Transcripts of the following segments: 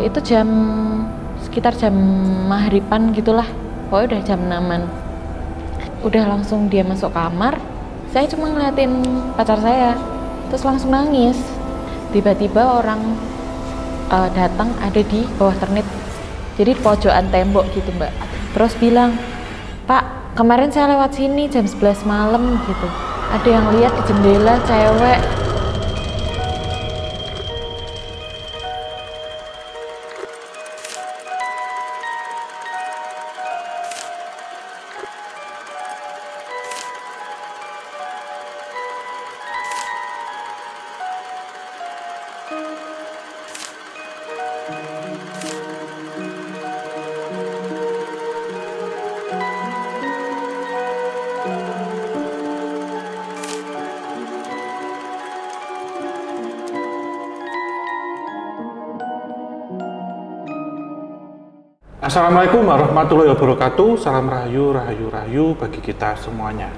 Itu sekitar jam maghriban gitulah, pokoknya udah jam 6-an. Udah langsung dia masuk kamar, saya cuma ngeliatin pacar saya, terus langsung nangis. Tiba-tiba orang datang, ada di bawah ternit, jadi di pojokan tembok gitu mbak. Terus bilang, "Pak, kemarin saya lewat sini jam 11 malam gitu, ada yang lihat di jendela cewek." Assalamualaikum warahmatullahi wabarakatuh. Salam rahayu, rahayu, rahayu bagi kita semuanya.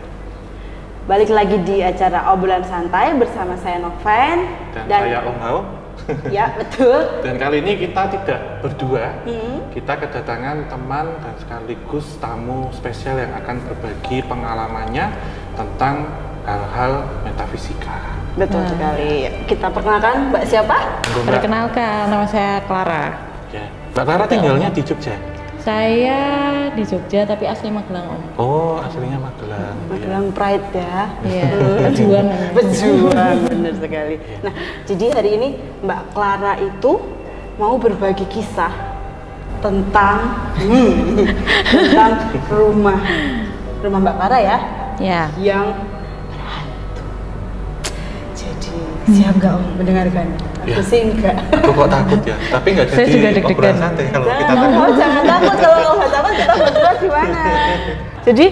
Balik lagi di acara obrolan santai bersama saya Noven dan saya Om Hao. Ya betul. Dan kali ini kita tidak berdua, kita kedatangan teman dan sekaligus tamu spesial yang akan berbagi pengalamannya tentang hal-hal metafisika. Betul sekali. Kita perkenalkan Mbak siapa? Perkenalkan, nama saya Clara. Ya. Mbak Clara tinggalnya di Jogja? Saya di Jogja tapi asli Magelang Om. Oh, aslinya Magelang. Magelang Pride ya. Iya, pejuang. Pejuang, benar sekali. Nah, jadi hari ini Mbak Clara itu mau berbagi kisah tentang rumah Mbak Clara ya. Ya. Yang berhantu. Jadi siap nggak Om mendengarkan? Aku sih enggak. Aku kok takut ya, tapi nggak Saya juga jadi deg-degan. obrolan santai kalau kita takut. Jangan takut, kalau nggak takut kita berdua gimana? Jadi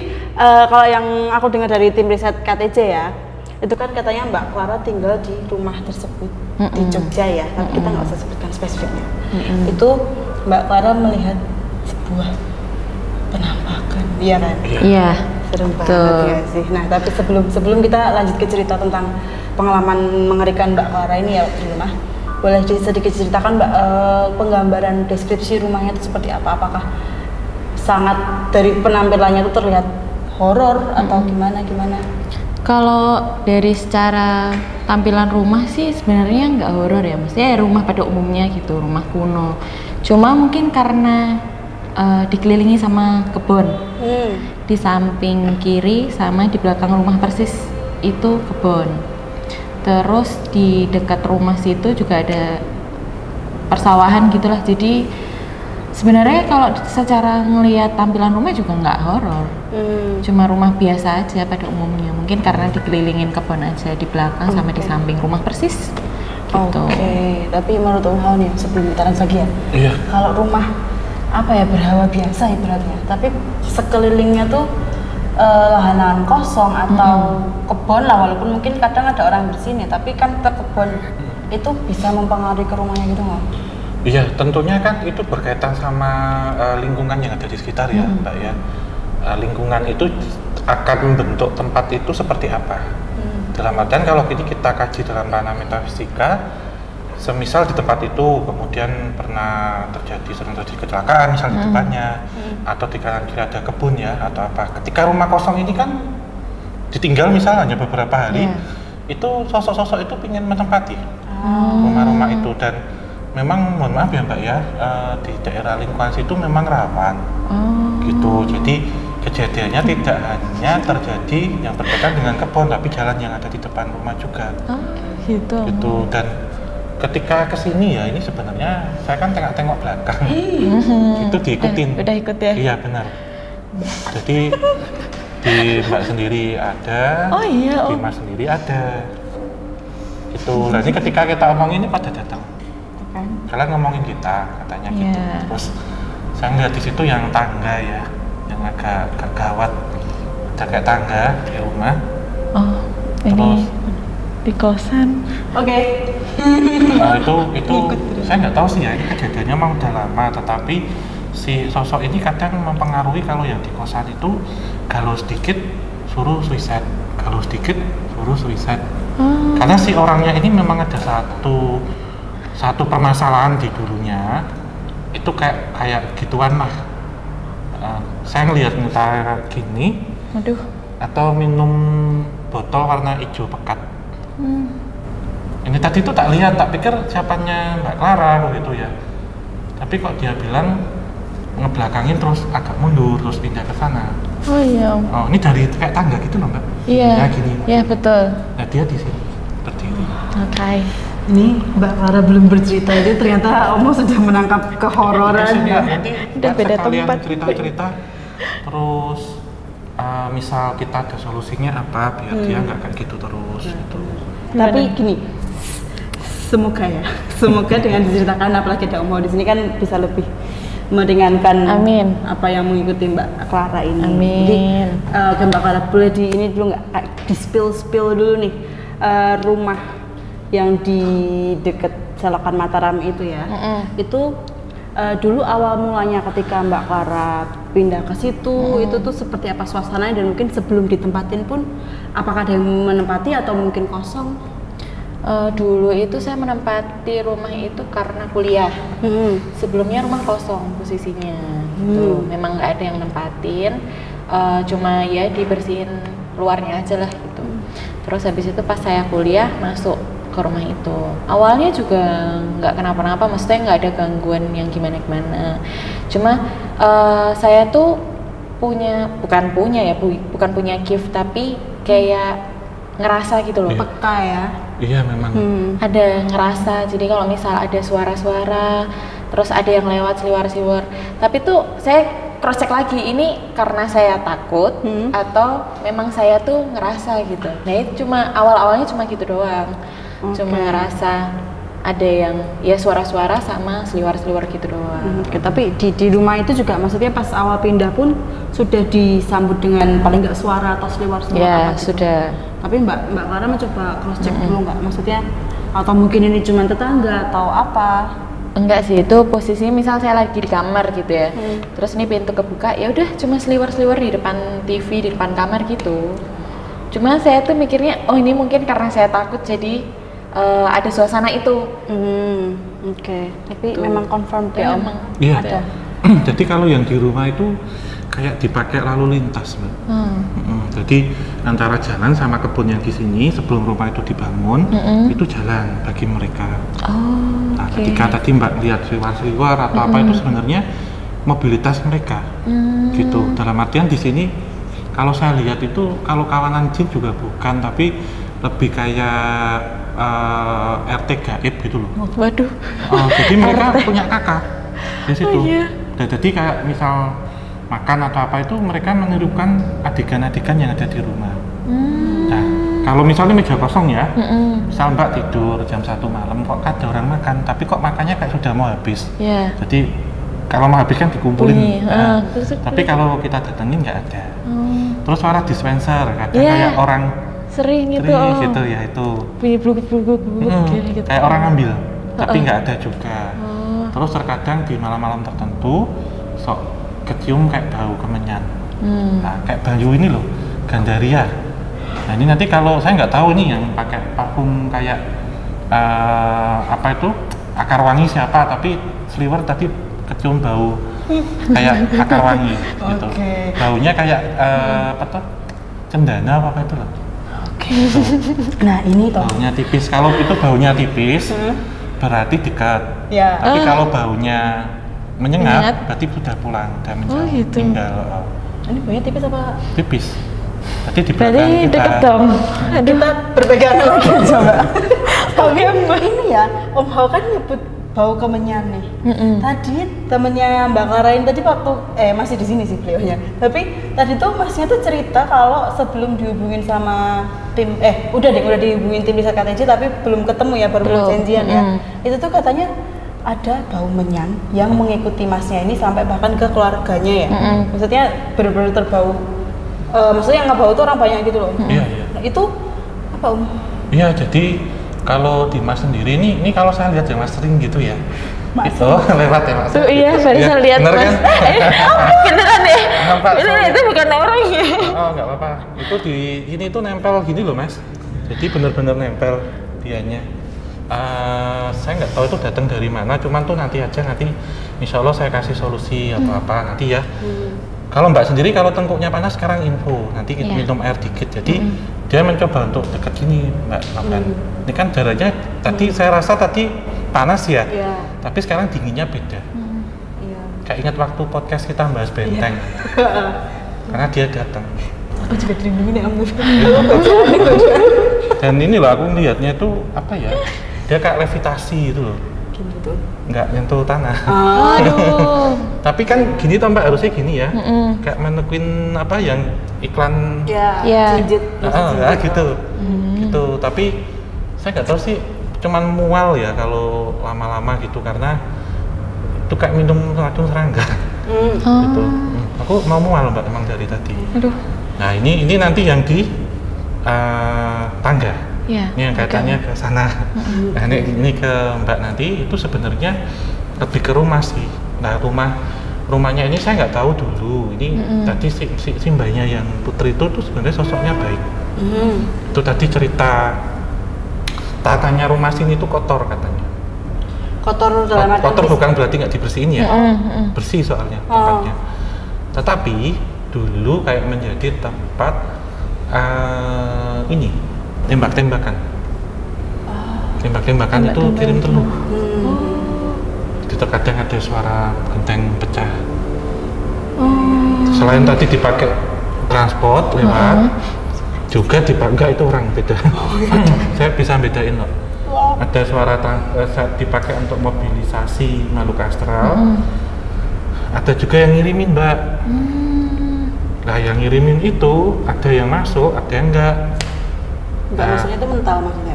kalau yang aku dengar dari tim riset KTJ ya, itu kan katanya Mbak Clara tinggal di rumah tersebut di Jogja ya, tapi kita nggak usah sebutkan spesifiknya. Itu Mbak Clara melihat sebuah penampakan, iya kan? Iya. Serem banget ya sih. Nah, tapi sebelum kita lanjut ke cerita tentang pengalaman mengerikan Mbak Clara ini ya di rumah, boleh sedikit ceritakan Mbak penggambaran deskripsi rumahnya itu seperti apa? Apakah sangat dari penampilannya itu terlihat horor atau gimana? Kalau dari secara tampilan rumah sih sebenarnya nggak horor ya, maksudnya rumah pada umumnya gitu, rumah kuno. Cuma mungkin karena dikelilingi sama kebun. Di samping kiri sama di belakang rumah persis itu kebun. Terus di dekat rumah situ juga ada persawahan gitulah. Jadi sebenarnya kalau secara ngelihat tampilan rumah juga nggak horor. Cuma rumah biasa aja pada umumnya. Mungkin karena dikelilingin kebun aja di belakang sama di samping rumah persis. Gitu. Oke, tapi menurut Om Hao nih sebelum kita lanjut lagi ya. Iya. Kalau rumah apa ya berhawa biasa ibaratnya, tapi sekelilingnya tuh lahan-lahan kosong atau kebun lah, walaupun mungkin kadang ada orang bersini, tapi kan tetap kebun itu bisa mempengaruhi ke rumahnya gitu nggak? Iya, tentunya kan itu berkaitan sama lingkungan yang ada di sekitar ya, Mbak ya. Lingkungan itu akan membentuk tempat itu seperti apa. Dalam artian kalau ini kita kaji dalam ranah metafisika, semisal di tempat itu kemudian sering terjadi kecelakaan misal di depannya, atau di kanan kiri ada kebun ya atau apa. Ketika rumah kosong ini kan ditinggal misal hanya beberapa hari, itu sosok-sosok itu ingin menempati rumah-rumah itu. Dan memang mohon maaf ya Mbak ya, di daerah lingkungan situ memang rawan gitu. Jadi kejadiannya tidak hanya terjadi yang berkaitan dengan kebun, tapi jalan yang ada di depan rumah juga. Gitu. Dan ketika kesini ya, ini sebenarnya saya kan tengok-tengok belakang, itu diikutin. Udah ikut ya? Iya benar. Jadi di Mbak sendiri ada, di Mas sendiri ada. Itu. Nah ini ketika kita omongin ini pada datang. Kalian ngomongin kita, katanya gitu. Terus saya ngeliat di situ yang tangga ya, yang agak gawat. Ada kayak tangga di rumah. Terus di kosan. Nah itu saya nggak tahu sih ya, ini kejadiannya memang udah lama, tetapi si sosok ini kadang mempengaruhi. Kalau yang di kosan itu galau sedikit suruh suicide, karena si orangnya ini memang ada satu permasalahan di dulunya itu kayak gituan lah. Saya ngelihat muka gini, Aduh. atau minum botol warna hijau pekat. Ini tadi tuh tak lihat, tak pikir siapanya Mbak Clara gitu ya. Tapi kok dia bilang ngebelakangin terus agak mundur terus pindah ke sana. Oh iya Om. Oh, ini dari kayak tangga gitu loh Mbak. Iya. Ya gini. Iya betul. Nah dia di sini berdiri. Oke. Ini Mbak Clara belum bercerita, jadi ternyata Omo sudah menangkap kehororan. Ya, nanti Udah beda sekalian tempat. cerita-cerita terus misal kita ada solusinya apa biar dia nggak kayak gitu terus gitu. Tapi gini, semoga dengan diceritakan apalagi ada Omo di sini kan bisa lebih meringankan Amin. apa yang mengikuti Mbak Clara ini. Amin. Jadi Mbak Clara boleh di ini dulu nggak, kayak di spill dulu nih rumah yang di dekat Selokan Mataram itu ya. Itu dulu awal mulanya ketika Mbak Clara pindah ke situ itu tuh seperti apa suasananya, dan mungkin sebelum ditempatin pun apakah ada yang menempati atau mungkin kosong? Dulu itu saya menempati rumah itu karena kuliah. Sebelumnya rumah kosong posisinya. Gitu. Memang nggak ada yang nempatin, cuma ya dibersihin luarnya aja lah gitu. Terus habis itu pas saya kuliah masuk ke rumah itu. Awalnya juga nggak kenapa-napa, maksudnya nggak ada gangguan yang gimana-gimana. Cuma saya tuh bukan punya gift, tapi kayak ngerasa gitu loh. Peka ya. Iya memang. Ada ngerasa, jadi kalau misal ada suara-suara, terus ada yang lewat seliwar-seliwar, tapi tuh saya cross check lagi, ini karena saya takut atau memang saya tuh ngerasa gitu. Nah itu cuma awal-awalnya cuma gitu doang. Cuma ngerasa ada yang ya suara-suara sama seliwar-seliwar gitu doang. Oke, tapi di rumah itu juga maksudnya pas awal pindah pun sudah disambut dengan paling nggak suara atau seliwar-seliwar Ya apa gitu? sudah. Tapi Mbak Clara mencoba cross check dulu nggak, maksudnya atau mungkin ini cuma tetangga atau apa? Enggak sih, itu posisinya misal saya lagi di kamar gitu ya. Terus ini pintu kebuka, ya udah cuma seliwar-seliwar di depan TV, di depan kamar gitu. Cuma saya tuh mikirnya, oh ini mungkin karena saya takut jadi ada suasana itu. Oke. Tapi memang confirm ya Om? Memang Iya. ada. Jadi kalau yang di rumah itu kayak dipakai lalu lintas Mbak. Jadi antara jalan sama kebun yang di sini sebelum rumah itu dibangun itu jalan bagi mereka. Nah, ketika tadi Mbak lihat seliwar-seliwar atau apa itu sebenarnya mobilitas mereka, gitu. Dalam artian di sini kalau saya lihat itu kalau kawanan jin juga bukan, tapi lebih kayak RT gaib gitu loh. Waduh. Jadi mereka punya kakak di situ. Oh, iya. Dan jadi kayak misal makan atau apa itu mereka menirukan adegan-adegan yang ada di rumah. Nah, kalau misalnya meja kosong ya, misal Mbak tidur jam 1 malam kok ada orang makan, tapi kok makannya kayak sudah mau habis. Ya. Jadi kalau mau habis kan dikumpulin. Bunyi, Nah, terus tapi kalau kita datengin nggak ada. Terus suara dispenser, kadang Iya. kayak orang Sering gitu. gitu ya itu. Bunyi bluguk gitu. Kayak orang ngambil, tapi nggak ada juga. Terus terkadang di malam-malam tertentu sok kecium kayak bau kemenyan. Nah, kayak Bayu ini loh, Gandaria. Nah ini nanti kalau saya nggak tahu nih yang pakai parfum kayak apa itu akar wangi siapa, tapi seliwer tadi kecium bau kayak akar wangi gitu. Baunya kayak apa tuh cendana apa itu loh. Nah ini toh. Baunya tipis. Kalau itu baunya tipis berarti dekat. Ya. Tapi kalau baunya menyengat berarti sudah pulang, udah gitu. meninggal. Ini baunya tipis apa? Tipis. Tadi di Berarti belakang kita. deket dong. Kita berpegangan lagi coba. Tapi ini ya, Om Hao kan nyebut bau kemenyan nih. Tadi temennya Mbak Clara ini tadi waktu masih di sini sih beliaunya. Tapi tadi tuh masnya tuh cerita kalau sebelum dihubungin sama tim udah dihubungin tim riset KTJ tapi belum ketemu ya, baru janjian ya. Itu tuh katanya ada bau menyan yang mengikuti masnya ini sampai bahkan ke keluarganya ya. Maksudnya benar-benar terbau. Maksudnya yang ngebau tuh orang banyak gitu loh. Iya. Nah, itu apa Om? Iya, jadi kalau di Mas sendiri ini kalau saya lihat ya Mas sering gitu ya. Mas itu lewat ya Mas. Tuh iya, barusan lihat bener Mas. Kan? Beneran ya? Nampak, Beneran itu bukan orang ya. Oh, nggak apa-apa. Itu di ini tuh nempel gini loh Mas. Jadi bener-bener nempel dianya. Saya nggak tahu itu datang dari mana, cuman tuh nanti insya Allah saya kasih solusi atau apa nanti ya. Kalau Mbak sendiri kalau tengkuknya panas sekarang info, nanti kita minum air dikit. Jadi dia mencoba untuk dekat sini Mbak Noven. Ini kan jaraknya tadi saya rasa tadi panas ya, tapi sekarang dinginnya beda. Kayak ingat waktu podcast kita bahas benteng, karena dia datang. Aku juga terlindungi nih Om. Dan ini loh aku lihatnya itu apa ya? Dia kayak levitasi itu loh. Gitu. Nggak nyentuh tanah. Aduh. Tapi kan gini toh Mbak, harusnya gini ya. Kayak mannequin apa yang iklan. Ya. Pijit. Gitu. Gitu. Tapi saya nggak tahu sih, cuman mual ya kalau lama-lama gitu karena itu kayak minum racun serangga. Gitu. Aku mau mual Mbak emang dari tadi. Aduh. Nah ini nanti yang di tangga. Ya. Ini yang katanya ke sana. Nah ini ke Mbak nanti itu sebenarnya lebih ke rumah sih. Nah rumahnya ini saya nggak tahu dulu. Ini tadi si mbaknya yang Putri itu tuh sebenarnya sosoknya baik. Itu tadi cerita tatanya rumah sini itu kotor katanya. Kotor dalam arti kotor bukan berarti nggak dibersihin ya, bersih soalnya tempatnya. Tetapi dulu kayak menjadi tempat ini tembak-tembakan. Tembak-tembakan itu kirim telur. Jadi terkadang ada suara genteng pecah. Selain tadi dipakai transport lewat, juga dipakai itu orang beda. Saya bisa bedain loh. Ada suara dipakai untuk mobilisasi makhluk astral. Ada juga yang ngirimin Mbak. Nah yang ngirimin itu ada yang masuk, ada yang enggak. Maksudnya itu mental maksudnya.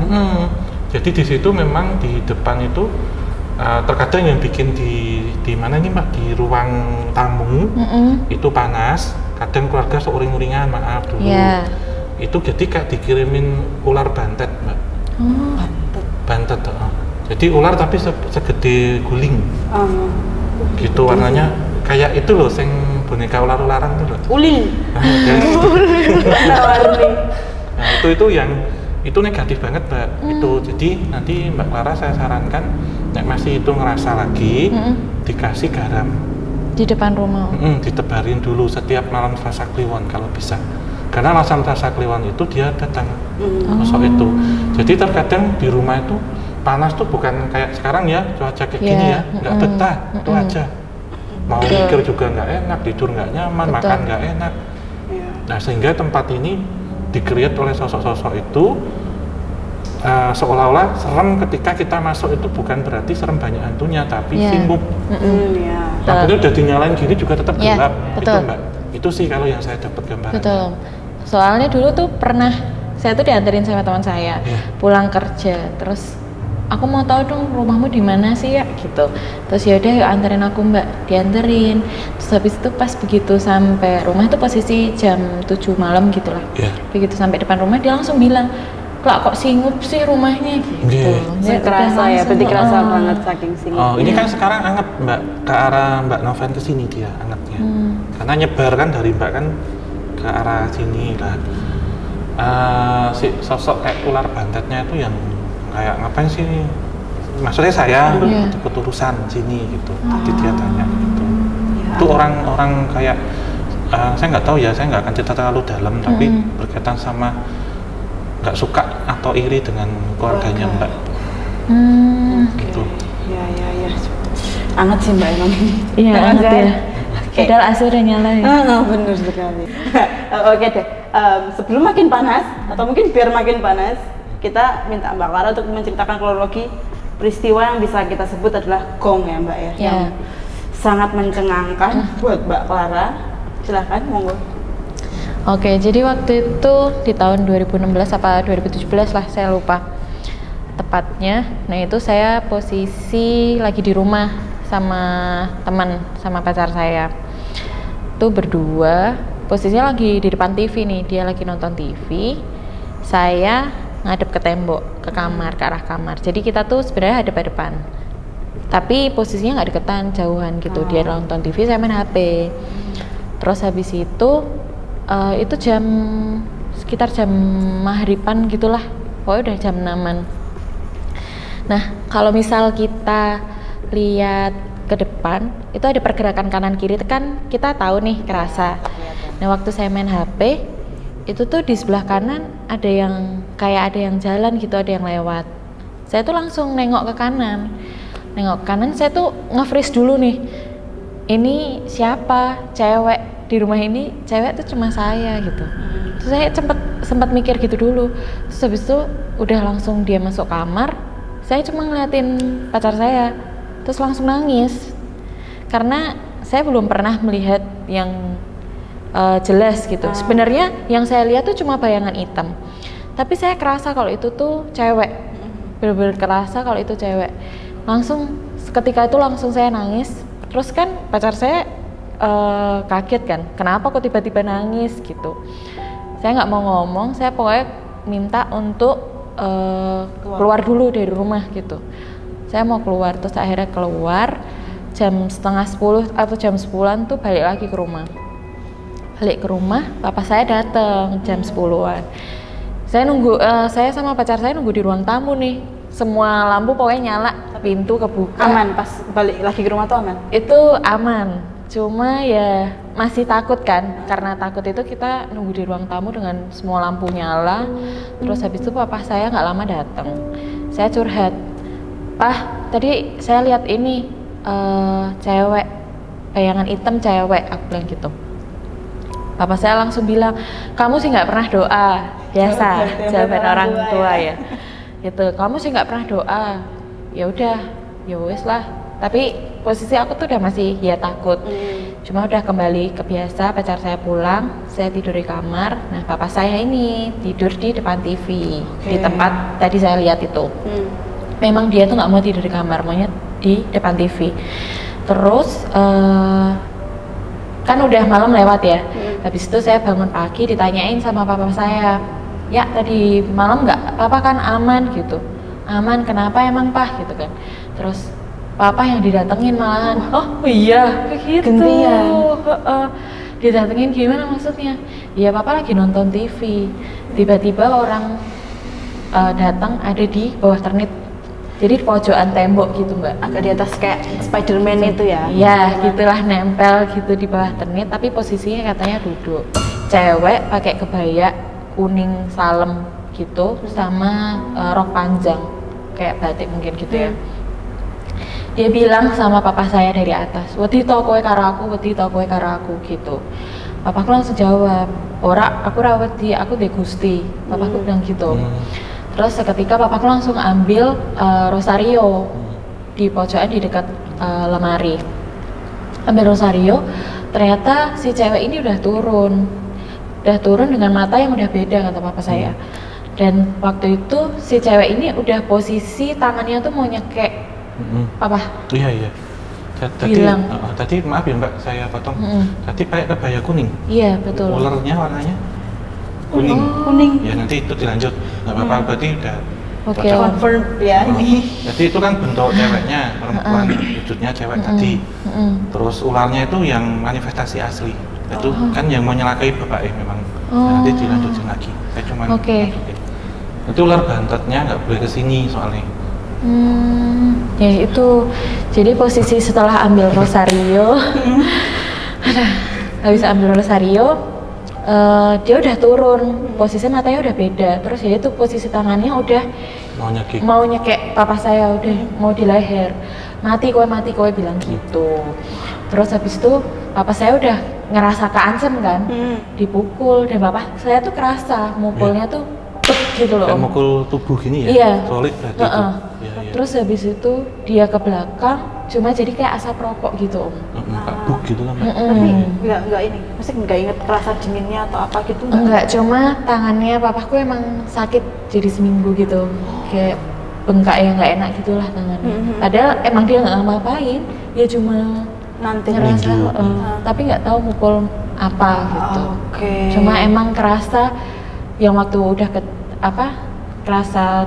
Jadi di situ memang di depan itu terkadang yang bikin di mana nih Mbak, di ruang tamu itu panas. Kadang keluarga seuring-uringan, maaf dulu. Itu jadi kayak dikirimin ular bantet Mbak. Bantet. Jadi ular tapi segede guling. Gitu warnanya kayak itu loh, sing boneka ular-ularan itu loh. Ulin. Nah itu yang itu negatif banget Mbak. Itu jadi nanti Mbak Clara saya sarankan nek masih itu ngerasa lagi dikasih garam Di depan rumah. Ditebarin dulu setiap malam Selasa Kliwon kalau bisa. Karena malam Selasa Kliwon itu dia datang sosok itu. Jadi terkadang di rumah itu panas tuh bukan kayak sekarang ya, cuaca kayak gini ya, nggak betah, itu aja. Mau mikir juga nggak enak, tidur nggak nyaman, makan nggak enak. Nah sehingga tempat ini di-create oleh sosok-sosok itu seolah-olah serem ketika kita masuk itu bukan berarti serem banyak hantunya, tapi sibuk. Takutnya udah dinyalain gini juga tetap gelap. Itu Mbak, itu sih kalau yang saya dapat gambaran. Betul. Soalnya dulu tuh pernah saya tuh dianterin sama teman saya pulang kerja, terus aku mau tahu dong rumahmu di mana sih ya gitu. Terus yaudah yuk anterin aku Mbak, dianterin. Terus habis itu pas begitu sampai rumah itu posisi jam 7 malam gitu lah. Begitu sampai depan rumah dia langsung bilang, kok singup sih rumahnya gitu. Kerasa ya, berarti kerasa banget saking singup. Oh ini kan sekarang anget Mbak, ke arah Mbak Noven ke sini dia angetnya. Karena nyebar kan dari Mbak kan ke arah sini lah. Si sosok kayak ular bantetnya itu yang kayak ngapain sih? Maksudnya saya ikut urusan sini gitu. Jadi dia tanya gitu. Itu orang gitu. Saya nggak tahu ya, saya nggak akan cerita terlalu dalam, tapi berkaitan sama nggak suka atau iri dengan keluarganya Mbak. Gitu. Ya. Anget sih Mbak emang. Iya anget ya. Padahal AC udah nyala ya. Bener sekali. Oke deh. Sebelum makin panas atau mungkin biar makin panas, kita minta Mbak Clara untuk menceritakan kronologi peristiwa yang bisa kita sebut adalah gong ya Mbak ya. Yang sangat mencengangkan buat Mbak Clara. Silahkan, monggo. Oke, jadi waktu itu di tahun 2016 apa 2017 lah, saya lupa tepatnya. Nah itu saya posisi lagi di rumah sama teman, sama pacar saya. Itu berdua, posisinya lagi di depan TV nih, dia lagi nonton TV. Saya ngadep ke tembok, ke kamar, ke arah kamar. Jadi kita tuh sebenarnya hadap-hadapan. Tapi posisinya nggak deketan, jauhan gitu. Dia nonton TV, saya main HP. Terus habis itu sekitar jam maghriban gitulah, pokoknya udah jam 6-an. Nah, kalau misal kita lihat ke depan, itu ada pergerakan kanan kiri kan kita tahu nih kerasa. Nah, waktu saya main HP, itu tuh di sebelah kanan ada yang kayak ada yang jalan gitu, ada yang lewat. Saya tuh langsung nengok ke kanan. Nengok ke kanan, saya tuh nge-freeze dulu nih. Ini siapa? Cewek di rumah ini, cewek tuh cuma saya gitu. Terus saya sempat mikir gitu dulu. Terus habis itu udah langsung dia masuk kamar. Saya cuma ngeliatin pacar saya, terus langsung nangis karena saya belum pernah melihat yang jelas gitu. Sebenarnya yang saya lihat tuh cuma bayangan hitam, tapi saya kerasa kalau itu tuh cewek, bener-bener kerasa kalau itu cewek. Langsung ketika itu langsung saya nangis. Terus kan pacar saya kaget kan, kenapa kok tiba-tiba nangis gitu. Saya nggak mau ngomong, saya pokoknya minta untuk keluar dulu dari rumah gitu. Saya mau keluar, terus akhirnya keluar jam setengah 10 atau jam 10-an tuh balik lagi ke rumah. Balik ke rumah, papa saya datang jam 10-an. Saya nunggu, saya sama pacar saya nunggu di ruang tamu nih. Semua lampu pokoknya nyala, pintu kebuka. Aman pas balik lagi ke rumah tuh aman? Itu aman, cuma ya masih takut kan, karena takut itu kita nunggu di ruang tamu dengan semua lampu nyala. Terus habis itu papa saya nggak lama datang. Saya curhat, "Pah, tadi saya lihat ini cewek, bayangan hitam cewek," aku bilang gitu. Papa saya langsung bilang, "Kamu sih nggak pernah doa." Biasa jawaban orang tua ya gitu. "Kamu sih nggak pernah doa." Ya udah, ya wes lah. Tapi posisi aku tuh udah masih ya takut. Cuma udah kembali ke biasa, pacar saya pulang, saya tidur di kamar. Nah, papa saya ini tidur di depan TV, di tempat tadi saya lihat itu. Memang dia tuh nggak mau tidur di kamar, maunya di depan TV. Terus kan udah malam lewat ya. Habis itu saya bangun pagi ditanyain sama papa saya, "Ya tadi malam nggak papa kan aman gitu?" "Aman, kenapa emang Pak?" gitu kan. Terus papa yang didatengin malahan. "Oh iya, begitu." Gantian. Didatengin gimana maksudnya? "Ya papa lagi nonton TV, tiba-tiba orang datang ada di bawah ternit, jadi di pojokan tembok gitu mbak, Agak di atas kayak Spiderman itu ya? Iya, gitulah, nempel gitu di bawah ternit, tapi posisinya katanya duduk. Cewek pakai kebaya kuning salem gitu, sama rok panjang kayak batik mungkin gitu ya. Dia bilang sama papa saya dari atas, "Wedi to kowe karo aku, wedi to kowe karo aku," gitu. Papaku langsung jawab, "Ora, aku ra wedi, aku ndek Gusti." Papaku bilang gitu. Terus seketika papaku langsung ambil rosario di pojokan di dekat lemari. Ambil rosario, ternyata si cewek ini udah turun dengan mata yang udah beda kata papa saya. Dan waktu itu si cewek ini udah posisi tangannya tuh mau nyekek papa. Iya. Tadi maaf ya mbak, saya potong. Tadi pakai kebaya kuning. Iya betul. Ulernya warnanya kuning. Kuning. Ya nanti itu dilanjut. Nggak apa-apa, berarti udah. Oke. Confirm ya ini. Jadi itu kan bentuk ceweknya, perempuan, wujudnya cewek tadi. Terus ularnya itu yang manifestasi asli. Itu kan yang mau nyelakai bapak memang. Nanti dilanjutin lagi. Saya cuma masukin. Itu ular bantetnya nggak boleh kesini soalnya. Ya itu. Jadi posisi setelah ambil rosario, habis ambil rosario, dia udah turun, posisi matanya udah beda. Terus ya itu posisi tangannya udah mau nyekek papa saya, udah mau di leher. Mati kowe bilang gitu. Terus habis itu papa saya udah ngerasa keancam kan, dipukul, dan papa saya tuh kerasa mukulnya tuh gitu loh. Kayak mukul tubuh gini ya? Iya. Solid berarti itu. Terus habis itu dia ke belakang, cuma jadi kayak asap rokok gitu om. Buk gitu kan mbak? Tapi nggak ini, maksudnya nggak inget rasa dinginnya atau apa gitu? Enggak, cuma tangannya papaku emang sakit jadi seminggu gitu, kayak bengkak yang nggak enak gitulah tangannya. Padahal emang dia nggak ngapain, dia cuma nanti ngerasa, tapi nggak tahu mukul apa gitu. Cuma emang kerasa yang waktu udah kerasa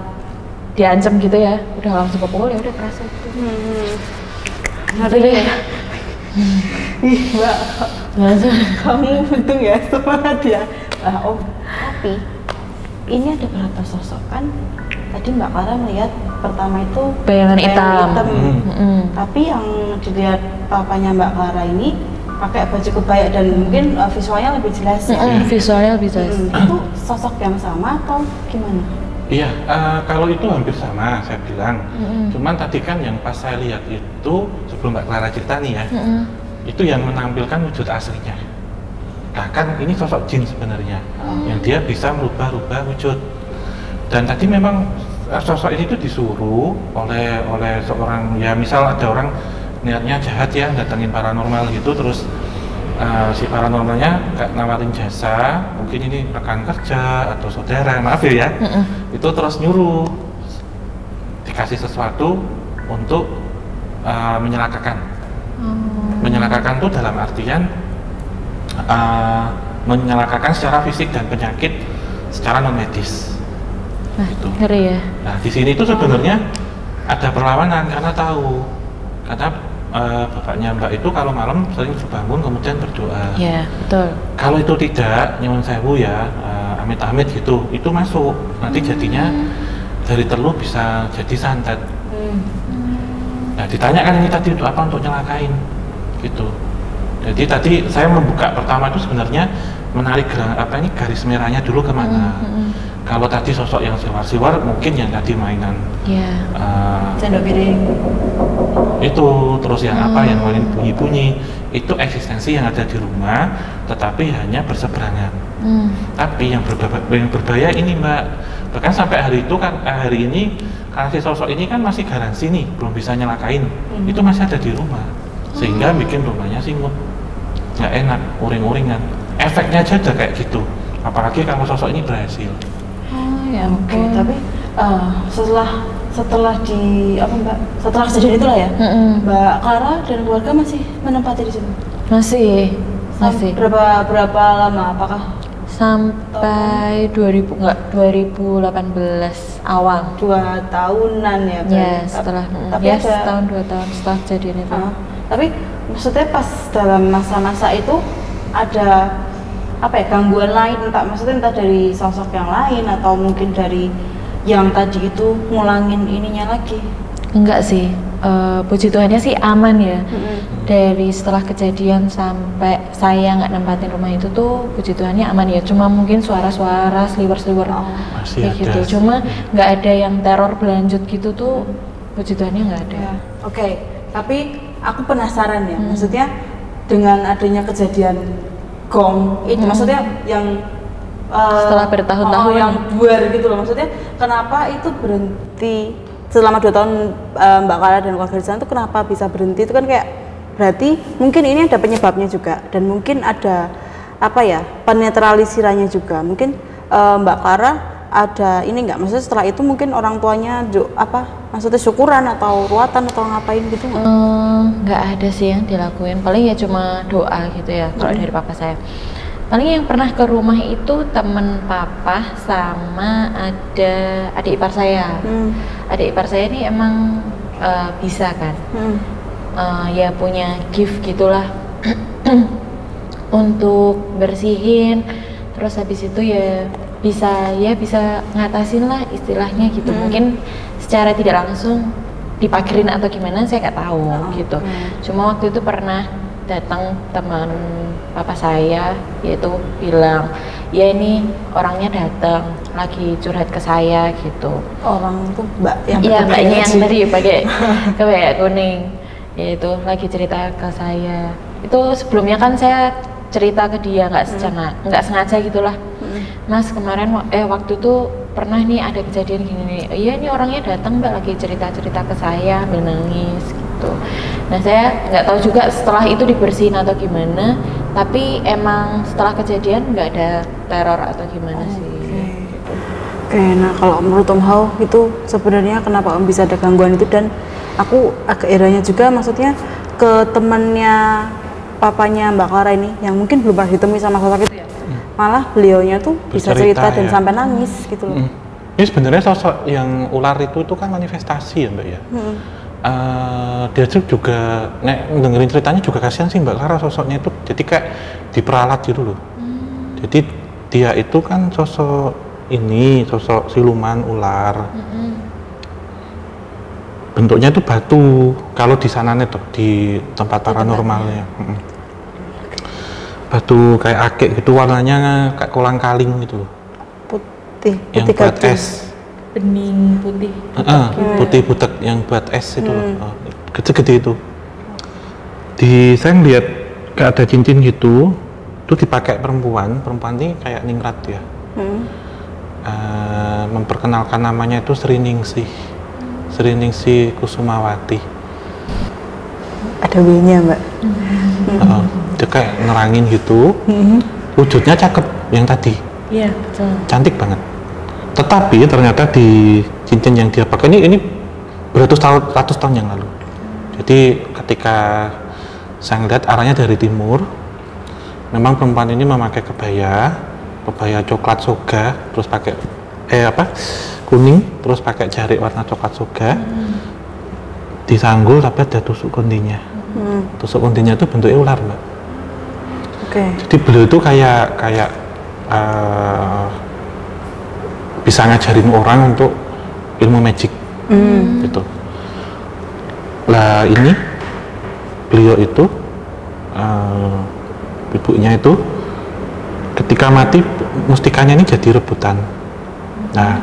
diancam gitu ya, udah langsung kepukul ya udah kerasa gitu. Ngeri ya. Ih mbak, kamu untung ya semangat ya. Om, tapi ini ada berapa sosok kan? tadi Mbak Clara melihat pertama itu Bayangan hitam. Tapi yang dilihat papanya Mbak Clara ini pakai baju kebaya dan mungkin visualnya lebih jelas ya. Visualnya lebih jelas. Itu sosok yang sama atau gimana? Iya, kalau itu hampir sama saya bilang. Cuman tadi kan yang pas saya lihat itu sebelum Mbak Clara cerita nih ya, itu yang menampilkan wujud aslinya. Nah kan ini sosok jin sebenarnya, yang dia bisa merubah-rubah wujud. Dan tadi memang sosok ini tuh disuruh oleh seorang, ya misal ada orang niatnya jahat ya, datangin paranormal gitu, terus si paranormalnya kayak nawarin jasa, mungkin ini rekan kerja atau saudara, maaf ya, itu terus nyuruh dikasih sesuatu untuk menyelakakan. Menyelakakan tuh dalam artian menyelakakan secara fisik dan penyakit secara non medis. Nah, gitu. Ngeri ya. Nah di sini tuh sebenarnya ada perlawanan karena bapaknya Mbak itu kalau malam sering bangun kemudian berdoa. Iya, betul. Kalau itu tidak, nyuwun sewu ya, amit-amit gitu, itu masuk. Nanti jadinya dari telur bisa jadi santet. Nah ditanyakan ini tadi untuk apa, untuk nyelakain gitu. Jadi tadi saya membuka pertama itu sebenarnya menarik garis merahnya dulu kemana. Kalau tadi sosok yang siwar-siwar mungkin yang tadi mainan sendok piring itu, terus yang yang main bunyi-bunyi itu eksistensi yang ada di rumah tetapi hanya berseberangan. Tapi yang berbahaya ini Mbak, bahkan sampai hari ini karena si sosok ini kan masih garansi nih, belum bisa nyelakain, itu masih ada di rumah sehingga bikin rumahnya singut, nggak enak, uring-uringan. Efeknya aja udah kayak gitu, apalagi kalau sosok ini berhasil. Ya Oke, tapi setelah kejadian itulah ya, Mbak Clara dan keluarga masih menempati di situ? Masih. Berapa lama? Apakah Sampai 2018 awal. 2 tahunan ya? Ya, setelah setahun 2 tahun setelah kejadian itu. Tapi maksudnya pas dalam masa-masa itu ada gangguan lain, entah dari sosok yang lain atau mungkin dari yang tadi itu ngulangin ininya lagi? Enggak sih, puji Tuhannya sih aman ya. Dari setelah kejadian sampai saya nggak nempatin rumah itu tuh puji Tuhannya aman ya. Cuma mungkin suara-suara seliwer-seliwer kayak gitu. Cuma nggak ada yang teror berlanjut gitu tuh, puji Tuhannya nggak ada. Ya. Oke, tapi aku penasaran ya, maksudnya dengan adanya kejadian gong itu, maksudnya yang setelah bertahun-tahun yang buar gitu loh, maksudnya kenapa itu berhenti selama 2 tahun? Mbak Clara dan keluarga di sana tuh kenapa bisa berhenti? Itu kan kayak berarti mungkin ini ada penyebabnya juga dan mungkin ada penetralisirannya juga. Mungkin Mbak Clara ada ini nggak, maksudnya setelah itu mungkin orang tuanya maksudnya syukuran atau ruatan atau ngapain gitu nggak? Nggak ada sih yang dilakuin, paling ya cuma doa gitu ya kalau dari papa saya. Paling yang pernah ke rumah itu temen papa sama ada adik ipar saya. Adik ipar saya ini emang bisa kan, ya punya gift gitulah untuk bersihin, terus habis itu ya bisa ngatasin lah istilahnya gitu. Mungkin secara tidak langsung dipakirin atau gimana saya nggak tahu gitu. Cuma waktu itu pernah datang teman papa saya, yaitu bilang ya ini orangnya datang lagi curhat ke saya gitu. Orang tuh mbak yang mbaknya yang tadi pakai kebaya kuning, yaitu lagi cerita ke saya. Itu sebelumnya kan saya cerita ke dia nggak sengaja gitulah. Mas kemarin waktu itu pernah nih ada kejadian gini nih. Iya ini orangnya datang mbak lagi cerita ke saya, menangis gitu. Nah saya nggak tahu juga setelah itu dibersihin atau gimana. Tapi emang setelah kejadian nggak ada teror atau gimana sih. Oke, nah kalau menurut Om Hao itu sebenarnya kenapa Om bisa ada gangguan itu, dan aku agak herannya juga maksudnya ke temannya papanya Mbak Clara ini yang mungkin belum pernah ditemui sama sosok itu ya, malah beliaunya tuh bisa cerita dan sampai nangis gitu loh. Ini sebenarnya sosok yang ular itu kan manifestasi ya Mbak ya. Dia juga dengerin ceritanya juga kasihan sih Mbak Clara sosoknya itu, jadi kayak diperalat gitu loh. Jadi dia itu kan sosok ini sosok siluman ular. Bentuknya itu batu. Kalau di sananya tuh di tempat paranormalnya. Batu kayak akik gitu, warnanya kayak kolang kaling gitu. Putih Yang buat gabung. es. Bening putih. Putih butek yang buat es itu loh. Gede-gede itu. Saya lihat kayak ada cincin gitu, itu dipakai perempuan ini kayak ningrat ya. Memperkenalkan namanya itu Sriningsih Kusumawati. Ada W-nya Mbak. Dia kayak nerangin gitu. Wujudnya cakep yang tadi, Iya, betul. cantik banget. Tetapi ternyata di cincin yang dia pakai ini ratus tahun yang lalu. Jadi ketika saya ngeliat arahnya dari timur, memang perempuan ini memakai kebaya coklat soga, terus pakai kuning, terus pakai jarik warna coklat soga, disanggul tapi ada tusuk kundinya. Tusuk kundinya itu bentuknya ular, Mbak. Jadi beliau itu kayak bisa ngajarin orang untuk ilmu magic, gitu. Lah ini beliau itu ibunya itu ketika mati mustikanya ini jadi rebutan. Nah,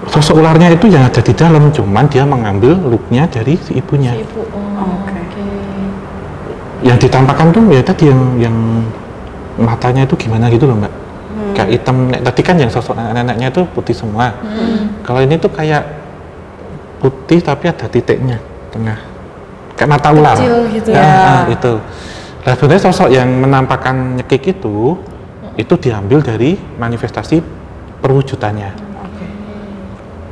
sosok ularnya itu yang ada di dalam, cuman dia mengambil looknya dari si ibunya. Si ibu. Yang ditampakkan tuh ya tadi yang matanya itu gimana gitu loh, Mbak. Kayak hitam. Tadi kan yang sosok nenek-neneknya itu putih semua. Kalau ini tuh kayak putih tapi ada titiknya tengah, kayak mata ular. Kecil gitu itu. Nah, sebenarnya sosok yang menampakkan nyekik itu diambil dari manifestasi perwujudannya.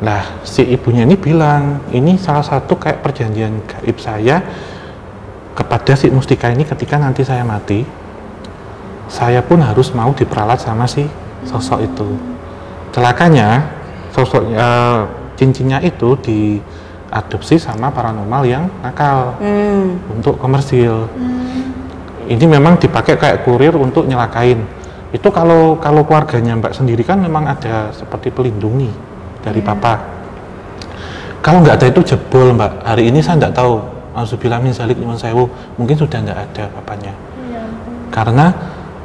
Nah, si ibunya ini bilang, ini salah satu kayak perjanjian gaib saya kepada si mustika ini, ketika nanti saya mati, saya pun harus mau diperalat sama si sosok itu. Celakanya, cincinnya itu diadopsi sama paranormal yang nakal untuk komersil. Ini memang dipakai kayak kurir untuk nyelakain. Itu kalau keluarganya Mbak sendiri kan memang ada seperti pelindung nih dari papa. Kalau nggak ada itu jebol, Mbak. Hari ini saya nggak tahu. Auzubillah min zalik nyuwun sewu, mungkin sudah nggak ada papanya. Karena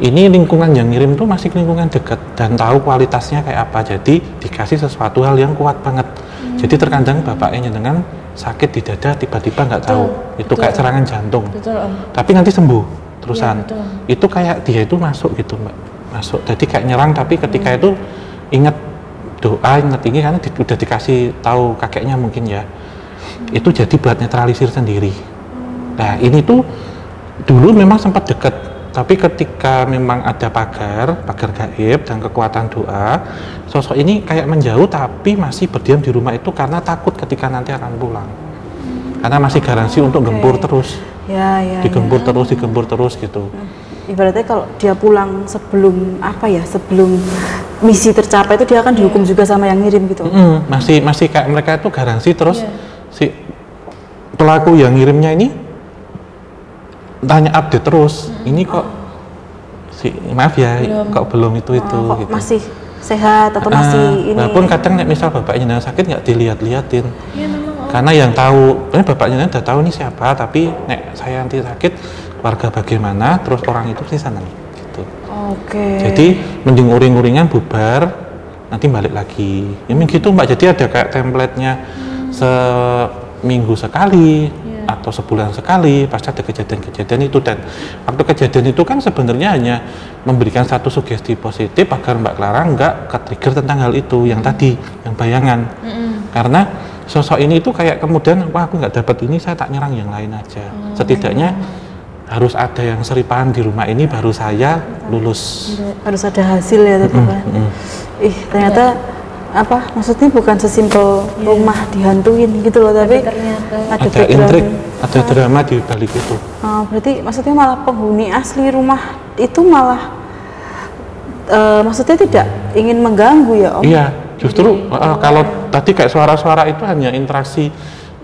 ini lingkungan yang ngirim tuh masih lingkungan dekat dan tahu kualitasnya kayak apa, jadi dikasih sesuatu hal yang kuat banget. Jadi terkadang bapaknya dengan sakit di dada tiba-tiba nggak tahu, itu kayak serangan jantung. Tapi nanti sembuh terusan. Itu kayak dia itu masuk gitu, Mbak, masuk. Jadi kayak nyerang, tapi ketika itu ingat doa, ingat ini karena udah dikasih tahu kakeknya mungkin ya. Itu jadi buat netralisir sendiri. Nah, ini tuh dulu memang sempat dekat. Tapi ketika memang ada pagar gaib dan kekuatan doa, sosok ini kayak menjauh tapi masih berdiam di rumah itu karena takut ketika nanti akan pulang. Karena masih garansi untuk gempur terus. Digempur terus gitu. Ibaratnya kalau dia pulang sebelum sebelum misi tercapai itu dia akan dihukum juga sama yang ngirim gitu. Masih kayak mereka itu garansi terus. Si pelaku yang ngirimnya ini tanya update terus, ini kok maaf ya, kok belum itu kok gitu. Masih sehat atau masih ini. Walaupun kadang misal bapaknya sakit nggak dilihat-lihatin, karena yang tahu, bapaknya udah tahu nih siapa, tapi nek saya nanti sakit, keluarga bagaimana, terus orang itu sih sana gitu. Jadi mending uring-uringan bubar, nanti balik lagi. Ya gitu, Mbak. Jadi ada kayak template-nya seminggu sekali atau sebulan sekali pasti ada kejadian-kejadian itu, dan waktu kejadian itu kan sebenarnya hanya memberikan satu sugesti positif agar Mbak Clara nggak ke-trigger tentang hal itu yang tadi, yang bayangan. Karena sosok ini itu kayak kemudian, wah aku nggak dapat ini, saya tak nyerang yang lain aja. Setidaknya harus ada yang seripan di rumah ini baru saya lulus. Harus ada hasil ya tetap. Ternyata maksudnya bukan sesimpel rumah dihantuin gitu loh, tapi ternyata ada intrik, ada drama di balik itu. Berarti maksudnya malah penghuni asli rumah itu malah maksudnya tidak ingin mengganggu ya, Om? Iya, justru kalau tadi kayak suara-suara itu hanya interaksi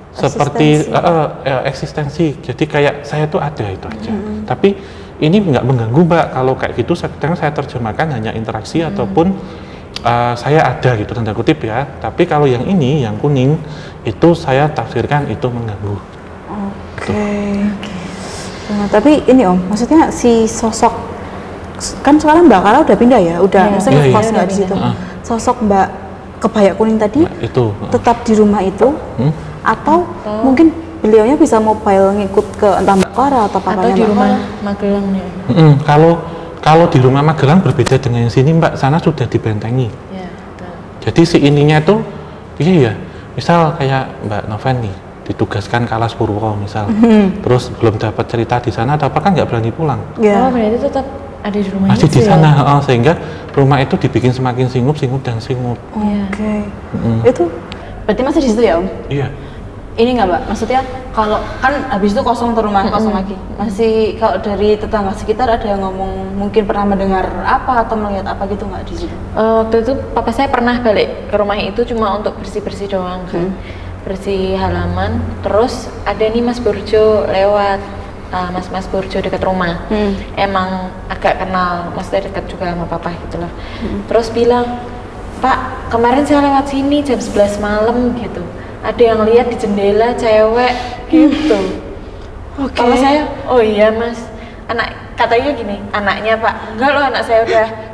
seperti eksistensi. Jadi kayak saya tuh ada itu aja. Tapi ini nggak mengganggu, Mbak. Kalau kayak gitu kadang saya terjemahkan hanya interaksi ataupun saya ada gitu tanda kutip ya. Tapi kalau yang ini, yang kuning, itu saya tafsirkan itu mengganggu. Oke. Nah, tapi ini Om, maksudnya si sosok kan sekarang Mbak Kala udah pindah ya, udah maksudnya Iya, kos iya. nggak di situ. Sosok Mbak kebaya kuning tadi Nah, itu tetap di rumah itu atau mungkin beliaunya bisa mobile ngikut ke entah Mbak Clara atau Atau papanya di Mbak rumah Clara. Magelang nih. Kalau di rumah Magelang berbeda dengan yang sini Mbak, sana sudah dibentengi. Ya, betul. Jadi si ininya tuh, iya ya, misal kayak Mbak Noven nih, ditugaskan ke Alas Purwo misal, terus belum dapat cerita di sana atau apa kan nggak berani pulang. Ya. Oh, berarti tetap ada di rumahnya Masih di sih sana, ya? sehingga rumah itu dibikin semakin singup dan singup. Oke. Itu berarti masih di situ ya Om? Iya. Ini nggak Mbak, maksudnya kalau kan habis itu kosong tuh rumah, kosong lagi. Masih kalau dari tetangga sekitar ada yang ngomong mungkin pernah mendengar apa atau melihat apa gitu nggak di situ? Waktu itu papa saya pernah balik ke rumah itu cuma untuk bersih-bersih doang kan. Bersih halaman, terus ada nih Mas Burjo lewat, Mas Burjo dekat rumah. Emang agak kenal, maksudnya dekat juga sama papa gitu loh. Terus bilang, "Pak, kemarin saya lewat sini jam 11 malam gitu. Ada yang lihat di jendela cewek gitu." Oke. Kalau saya, "Oh iya Mas, katanya gini, anaknya Pak, enggak loh anak saya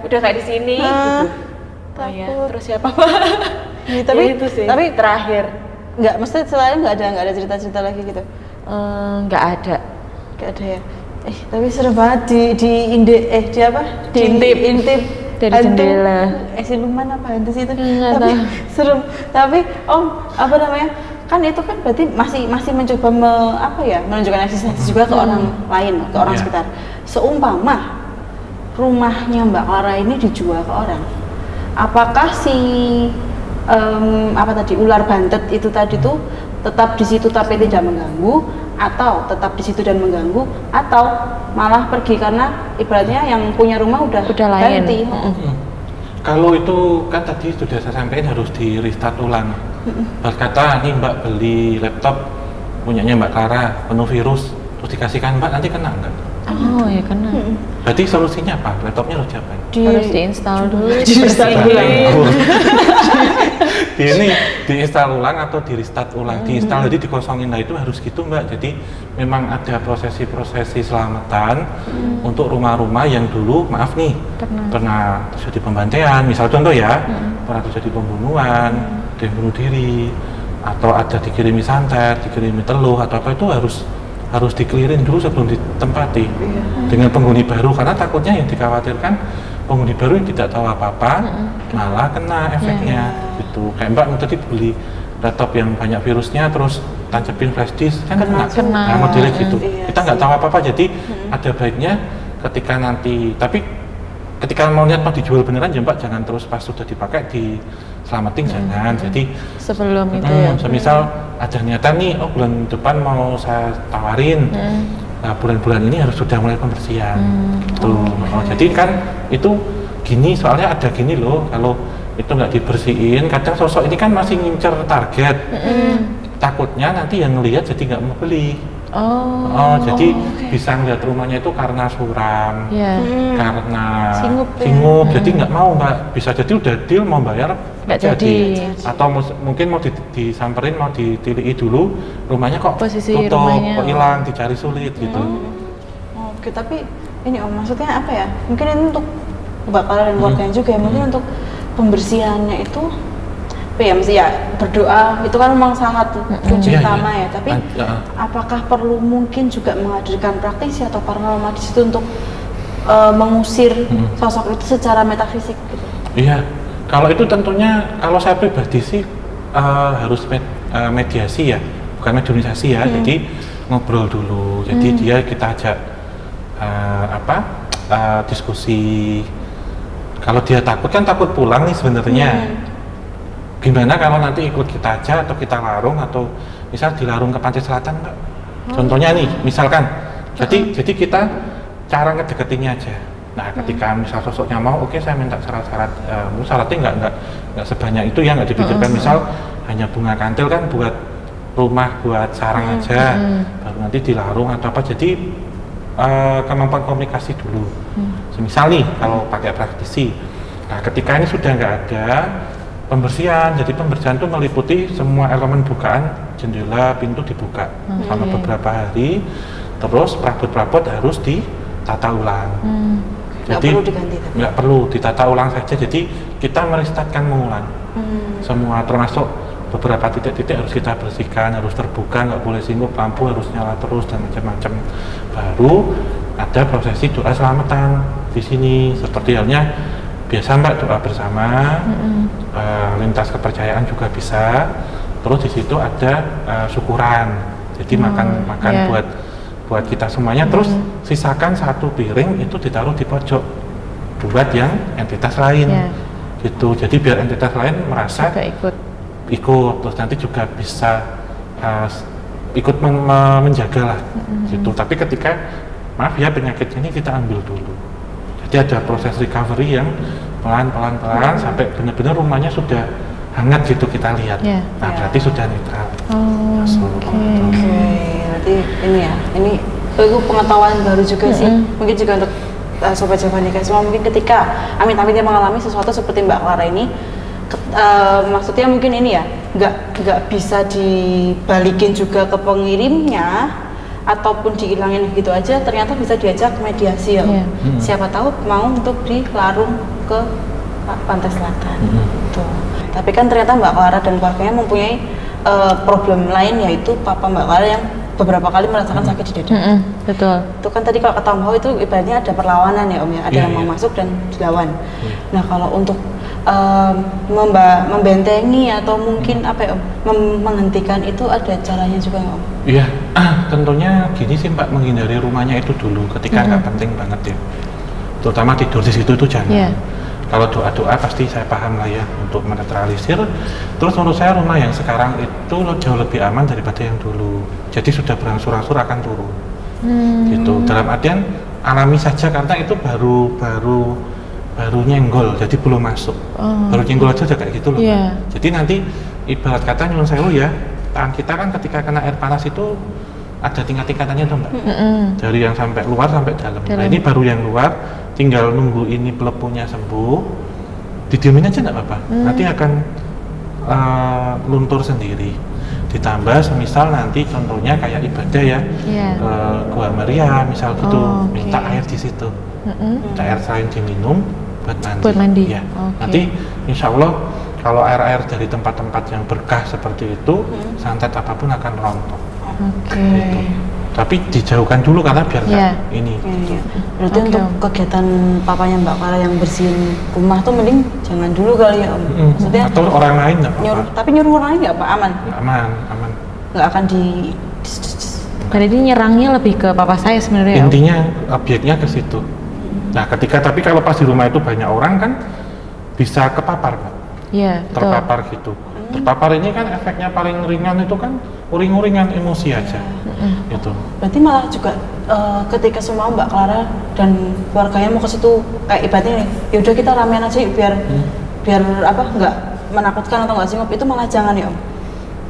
udah nggak di sini." Gitu. Oh ya, takut. terus siapa Pak? Tapi Ya, itu sih. tapi terakhir nggak, maksudnya selain nggak ada cerita-cerita lagi gitu? nggak ada. Nggak ada ya. Tapi seru banget di apa? Diintip dari hantu. jendela. Siluman apa hantu sih itu? Nggak Tapi tahu. serem. Tapi Om, apa namanya? Kan itu kan berarti masih mencoba menunjukkan eksistensi juga ke orang lain, ke orang Iya. sekitar. Seumpama rumahnya Mbak Clara ini dijual ke orang, apakah si ular bantet itu tadi tuh tetap di situ tapi tidak mengganggu, atau tetap di situ dan mengganggu, atau malah pergi karena ibaratnya yang punya rumah udah lain. ganti. Kalau itu kan tadi sudah saya sampaikan harus di restart ulang. Berkata, nih Mbak beli laptop punyanya Mbak Clara penuh virus, terus dikasihkan Mbak nanti kena nggak? Oh ya kena. Berarti solusinya apa? Laptopnya harus diapain? Harus diinstal dulu, Diinstal dibersihin. Ini diinstal ulang atau di restart ulang? Diinstal jadi dikosongin, nah itu harus gitu Mbak. Jadi memang ada prosesi selamatan untuk rumah-rumah yang dulu maaf nih pernah terjadi pembantaian, misal contoh ya, pernah terjadi pembunuhan, ada yang bunuh diri, atau ada dikirimi santet, dikirimi teluh atau apa, itu harus dikelirin dulu sebelum ditempati dengan penghuni baru, karena takutnya yang dikhawatirkan penghuni baru yang tidak tahu apa-apa malah kena efeknya gitu. Kayak Mbak tadi beli laptop yang banyak virusnya terus tancapin flash disk kan kena. Nah, modelnya gitu. Kita nggak tahu apa-apa, jadi ada baiknya ketika nanti, tapi ketika mau lihat mau dijual beneran ya Mbak, jangan terus pas sudah dipakai diselamatin, jangan. Jadi Sebelum itu ya. semisal ada niatan nih, oh bulan depan mau saya tawarin, nah bulan-bulan ini harus sudah mulai pembersihan gitu. Jadi kan itu gini, soalnya ada gini loh, kalau itu nggak dibersihin kadang sosok ini kan masih ngincer target, takutnya nanti yang ngelihat jadi nggak mau beli. Jadi bisa ngeliat rumahnya itu karena suram, karena singup, jadi nggak mau Mbak. Bisa jadi udah deal mau bayar nggak jadi. Atau mungkin mau disamperin, mau ditilii dulu, rumahnya kok Posisi tutup, rumahnya. kok hilang, dicari sulit gitu. Oke, tapi ini Om, maksudnya apa ya? Mungkin ini untuk Mbak Clara dan keluarganya juga ya, mungkin untuk pembersihannya itu ya mesti ya berdoa, itu kan memang sangat kunci utama ya. Tapi apakah perlu mungkin juga menghadirkan praktisi atau paranormal di situ untuk mengusir sosok itu secara metafisik gitu? Iya, kalau itu tentunya kalau saya pribadi sih harus mediasi ya, bukan mediumisasi ya. Jadi ngobrol dulu. Jadi dia kita ajak diskusi. Kalau dia takut kan takut pulang nih sebenarnya. Gimana kalau nanti ikut kita aja atau kita larung, atau misal dilarung ke pantai selatan Mbak. Contohnya nih, misalkan. Jadi kita cara ngedeketinnya aja. Nah, ketika misal sosoknya mau, oke saya minta syarat-syarat, syaratnya nggak sebanyak itu ya, nggak dipikirkan. Misal hanya bunga kantil kan buat rumah, buat sarang aja, baru nanti dilarung atau apa. Jadi kemampuan komunikasi dulu. Misal nih kalau pakai praktisi, Nah, ketika ini sudah nggak ada pembersihan, jadi pembersihan itu meliputi semua elemen bukaan, jendela, pintu dibuka selama beberapa hari, terus perabot-perabot harus ditata ulang. Nggak Jadi perlu diganti tapi. nggak perlu ditata ulang saja, jadi kita merestartkan mengulang semua, termasuk beberapa titik-titik harus kita bersihkan, harus terbuka, nggak boleh singgup, lampu harus nyala terus dan macam-macam. Baru ada prosesi doa selamatan di sini, seperti halnya biasa Mbak, doa bersama, lintas kepercayaan juga bisa. Terus di situ ada syukuran, jadi makan buat kita semuanya. Terus sisakan 1 piring itu ditaruh di pojok buat yang entitas lain, gitu. Jadi biar entitas lain merasa juga ikut, terus nanti juga bisa ikut menjaga lah, gitu. Tapi ketika maaf ya penyakit ini kita ambil dulu, jadi ada proses recovery yang pelan sampai benar-benar rumahnya sudah hangat gitu kita lihat. Nah berarti sudah netral. Oke, berarti ini ya, ini itu pengetahuan baru juga sih. Mungkin juga untuk Sobat Javanika semua, mungkin ketika amit-amitnya mengalami sesuatu seperti Mbak Clara ini, maksudnya mungkin ini ya, nggak bisa dibalikin juga ke pengirimnya ataupun dihilangin gitu aja, ternyata bisa diajak mediasi ya. Siapa tahu mau untuk dilarung ke pantai selatan. Tuh. Tapi kan ternyata Mbak Clara dan keluarganya mempunyai problem lain, yaitu papa Mbak Clara yang beberapa kali merasakan sakit di dada. Betul. Itu kan tadi kalau kata Mbak itu ibaratnya ada perlawanan ya Om ya, ada yang mau masuk dan dilawan. Nah kalau untuk membentengi atau mungkin apa ya Om, menghentikan itu ada caranya juga nggak Om? Iya, tentunya gini sih Mbak, menghindari rumahnya itu dulu ketika nggak penting banget ya. Terutama tidur di situ itu jangan. Kalau doa-doa pasti saya paham lah ya untuk menetralisir. Terus menurut saya rumah yang sekarang itu jauh lebih aman daripada yang dulu. Jadi sudah berangsur-angsur akan turun. Gitu. Dalam artian alami saja karena itu baru nyenggol, jadi belum masuk. Baru nyenggol aja udah kayak gitu loh. Jadi nanti ibarat kata nyuwun sewu ya, tangan kita kan ketika kena air panas itu ada tingkat-tingkatannya tuh Mbak. Dari yang sampai luar sampai dalam. Nah ini baru yang luar, tinggal nunggu ini pelepunya sembuh, didiemin aja nggak apa-apa. Nanti akan luntur sendiri. Ditambah semisal nanti contohnya kayak ibadah ya, Gua Maria misal gitu, minta air di situ, minta air selain diminum buat mandi. Ya. Nanti insya Allah kalau air-air dari tempat-tempat yang berkah seperti itu, santet apapun akan rontok. Gitu. Tapi dijauhkan dulu karena biar ini. Berarti untuk kegiatan papanya Mbak Clara yang bersihin rumah tuh mending jangan dulu kali ya Om. Maksudnya atau orang lain nggak apa-apa. Tapi nyuruh orang lain nggak apa? Aman? Aman. Nggak akan di. Jadi nyerangnya lebih ke papa saya sebenarnya. Intinya objeknya ke situ. Nah tapi kalau pas di rumah itu banyak orang kan bisa kepapar Pak. Iya, betul. Terpapar gitu. Terpapar ini kan efeknya paling ringan itu kan uring-uringan emosi aja. Gitu. Berarti malah juga ketika semua Mbak Clara dan keluarganya mau ke situ kayak ibaratnya ya udah kita ramean aja yuk, biar apa nggak menakutkan atau nggak singgup, itu malah jangan ya Om.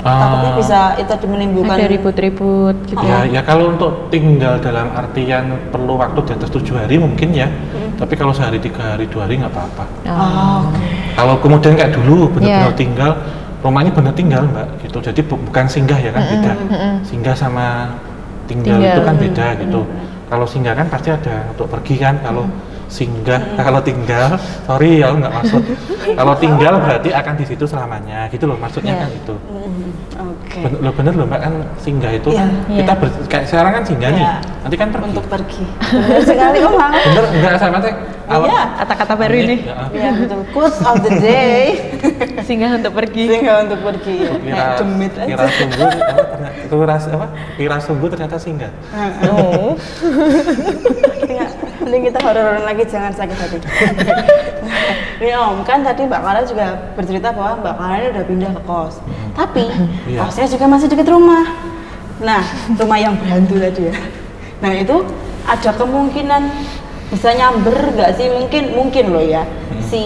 Takutnya bisa itu menimbulkan ada ribut-ribut gitu. Ya kalau untuk tinggal dalam artian perlu waktu di atas 7 hari mungkin ya. Tapi kalau sehari, 3 hari, 2 hari nggak apa-apa. Kalau kemudian kayak dulu benar-benar tinggal, rumahnya benar tinggal Mbak gitu. Jadi bukan singgah ya kan, beda. Singgah sama tinggal itu kan beda gitu. Kalau singgah kan pasti ada untuk pergi kan. Kalau singgah, kalau tinggal, sorry ya nggak maksud. Kalau tinggal berarti akan di situ selamanya, gitu loh maksudnya kan itu. Bener loh Mbak, kan singgah itu kan kita kayak sekarang kan singgah nih, nanti kan pergi. Untuk pergi. Bener sekali Om. Bener enggak sama teh? Kata-kata baru ini. Iya betul. Quote of the day. Singgah untuk pergi. Singgah untuk pergi. Demit aja. Kira sungguh ternyata singgah. Mending kita horor lagi, jangan sakit hati. Ini Om, kan tadi Mbak Clara juga bercerita bahwa Mbak Clara ini udah pindah ke kos. Tapi kosnya juga masih dekat rumah. Nah, rumah yang berhantu tadi ya. Nah itu ada kemungkinan bisa nyamber nggak sih? Mungkin loh ya. Si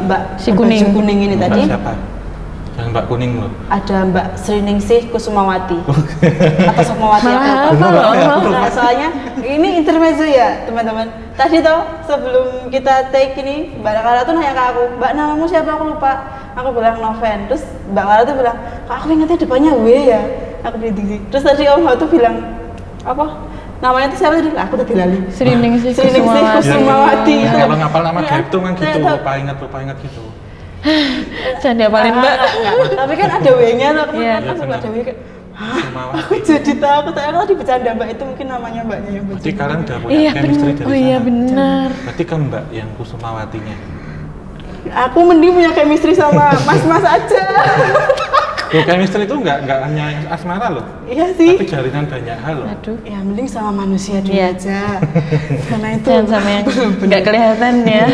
Mbak si kuning ini tadi. Siapa? Yang Mbak kuning loh. Ada Mbak Sriningsih Kusumawati atau Sukmawati Malah apa? apa loh? Nah, soalnya ini intermezzo ya teman-teman. Tadi toh sebelum kita take ini Mbak Clara tuh nanya ke aku, Mbak namamu siapa, aku lupa. Aku bilang Noven, terus Mbak Clara tuh bilang, kok aku ingatnya depannya W ya. Aku prediksi. Terus tadi Om Hao tuh bilang apa? Namanya tuh siapa tadi? Aku tadi lali. Sriningsih Sriningsih Kusumawati. Ya, itu. kalau ngapal nama gaib tuh kan gitu, Ternyata- lupa ingat gitu. Jangan diapalin Mbak. Enggak. Tapi kan ada W-nya loh, aku Iya, kan langsung benar. ada W kan. Kusumawati. Aku jadi takut, saya tadi bercanda Mbak itu mungkin namanya Mbaknya yang Berarti bercanda. kalian udah punya Iya chemistry benar. dari Oh iya sana. benar. Berarti ke Mbak yang Kusumawatinya. Aku mending punya chemistry sama mas-mas aja. Loh, chemistry itu nggak hanya asmara loh, Iya sih. tapi jalinan banyak hal loh. Aduh. Ya mending sama manusia dulu Iya. aja. Karena itu. Jangan sama yang nggak kelihatan ya.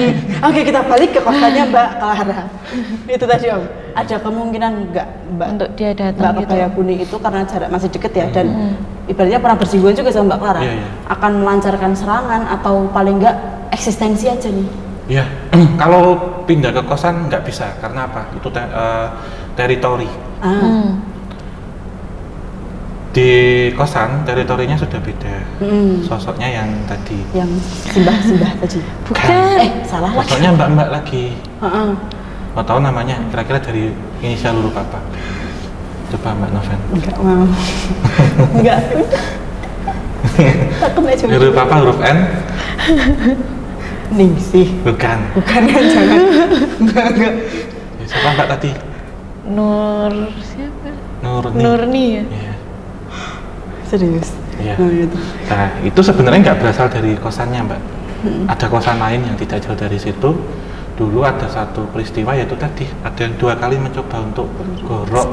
Oke, kita balik ke kosannya Mbak Clara. Itu tadi Om. Ada kemungkinan enggak Mbak Untuk dia Mbak datang gitu. Kebaya Kuning itu karena jarak masih deket ya dan ibaratnya pernah bersinggungan juga sama Mbak Clara. Iya, iya. Akan melancarkan serangan atau paling enggak eksistensi aja nih. Ya, kalau pindah ke kosan nggak bisa, karena apa? Itu teritori. Ah. Di kosan teritorinya sudah beda. Hmm. Sosoknya yang tadi. Yang simbah-simbah tadi. Bukan. Salah lagi. Sosoknya mbak-mbak lagi. Heeh. Mau tahu namanya? Kira-kira dari inisial huruf apa? Coba Mbak Noven. Enggak mau. Enggak. Takut aja. Huruf apa? Huruf N? Ningsih. Bukan. Bukan kan, jangan. Enggak. Ya, siapa Mbak tadi? Nur siapa? Nurni. Nurni ya. Iya. Serius. Iya. Oh, gitu. Nah, itu sebenarnya nggak berasal dari kosannya, Mbak. Ada kosan lain yang tidak jauh dari situ. Dulu ada satu peristiwa, yaitu tadi ada yang 2 kali mencoba untuk gorok,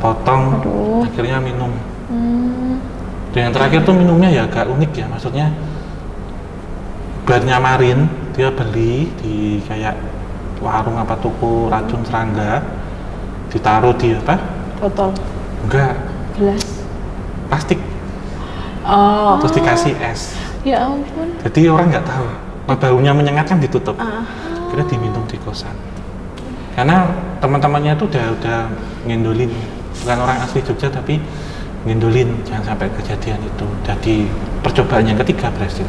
potong, Aduh. akhirnya minum. Hmm. Dan yang terakhir tuh minumnya ya agak unik ya, maksudnya buat nyamarin, dia beli di kayak warung apa toko racun serangga, ditaruh di apa? Botol. Enggak, Gelas. plastik, Oh. terus dikasih es. Ya ampun. Jadi orang nggak tahu, baunya menyengat kan ditutup. Ah. Kira diminum di kosan. Karena teman-temannya itu udah ngendolin, bukan orang asli Jogja tapi ngendolin jangan sampai kejadian itu. Jadi percobaan yang ketiga berhasil.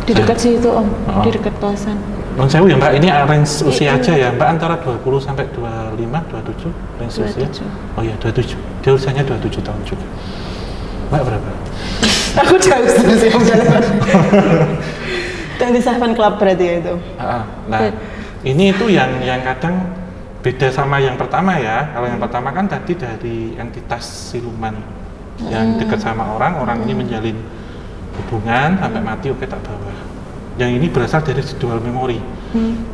Di dekat situ Om. Oh. Di dekat kosan. Non sewu ya Mbak, ini range usia aja ya Mbak, antara 20 sampai 25, 27 range usia. 27. Oh iya 27, dia usianya 27 tahun juga. Mbak berapa? Aku jauh sih Om jalan. 27 Club berarti ya itu. Nah, ini itu yang kadang beda sama yang pertama ya. Kalau yang pertama kan tadi dari entitas siluman yang dekat sama orang ini menjalin hubungan sampai mati, oke tak bawa. Yang ini berasal dari residual memori.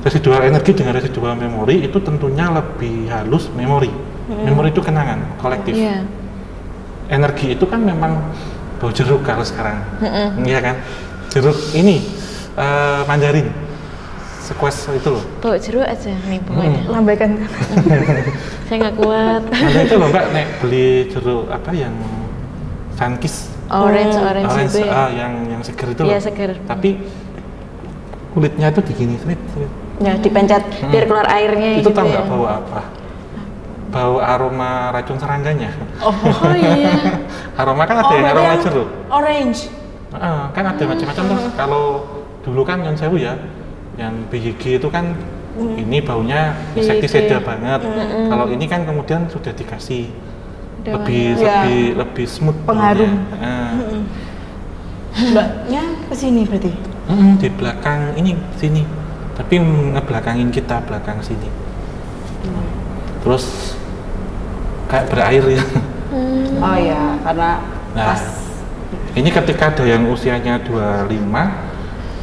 Residual energi dengan residual memori itu tentunya lebih halus memori. Memori itu kenangan kolektif. Iya. Energi itu kan memang bau jeruk kalau sekarang, iya kan? Jeruk ini mandarin, squash itu loh. Bawa jeruk aja nih pokoknya. Lambaikan. Saya nggak kuat. Ada itu loh Mbak, nek beli jeruk apa yang Sunkist, Orange itu ya. yang seger itu loh. Iya, seger. Tapi kulitnya itu digini, sweet. Ya, dipencet. Biar keluar airnya Itu gitu tahu ya. nggak bau apa? Bau aroma racun serangganya. Oh, iya. Aroma kan ada yang berarti aroma yang jeruk. Orange. Kan ada macam-macam tuh. Kalau dulu kan Nyon Sewu ya, yang BYG itu kan ini baunya insektisida banget. Kalau ini kan kemudian sudah dikasih Udah lebih Ya. lebih smooth Pengharum. baunya. Mbaknya ke sini berarti. Di belakang ini sini, tapi ngebelakangin kita belakang sini. Terus kayak berair ya. Oh ya, karena Nah, pas ini ketika ada yang usianya 25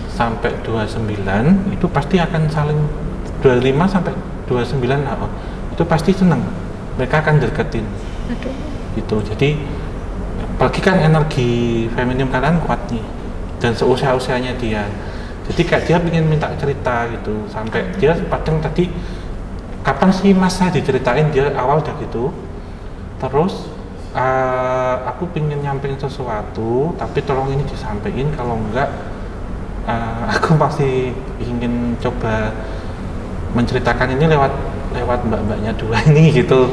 sampai 29 itu pasti akan saling 25 sampai 29 lah, itu pasti senang, mereka akan deketin. Aduh. Gitu. Jadi apalagi kan energi feminim kalian kuat nih dan seusia-usianya dia, jadi kayak dia ingin minta cerita gitu, sampai dia padahal tadi kapan sih mas saya diceritain, dia awal udah gitu. Terus aku pengen nyampein sesuatu tapi tolong ini disampaikan, kalau enggak aku masih ingin coba menceritakan ini lewat lewat mbak-mbaknya dua ini gitu.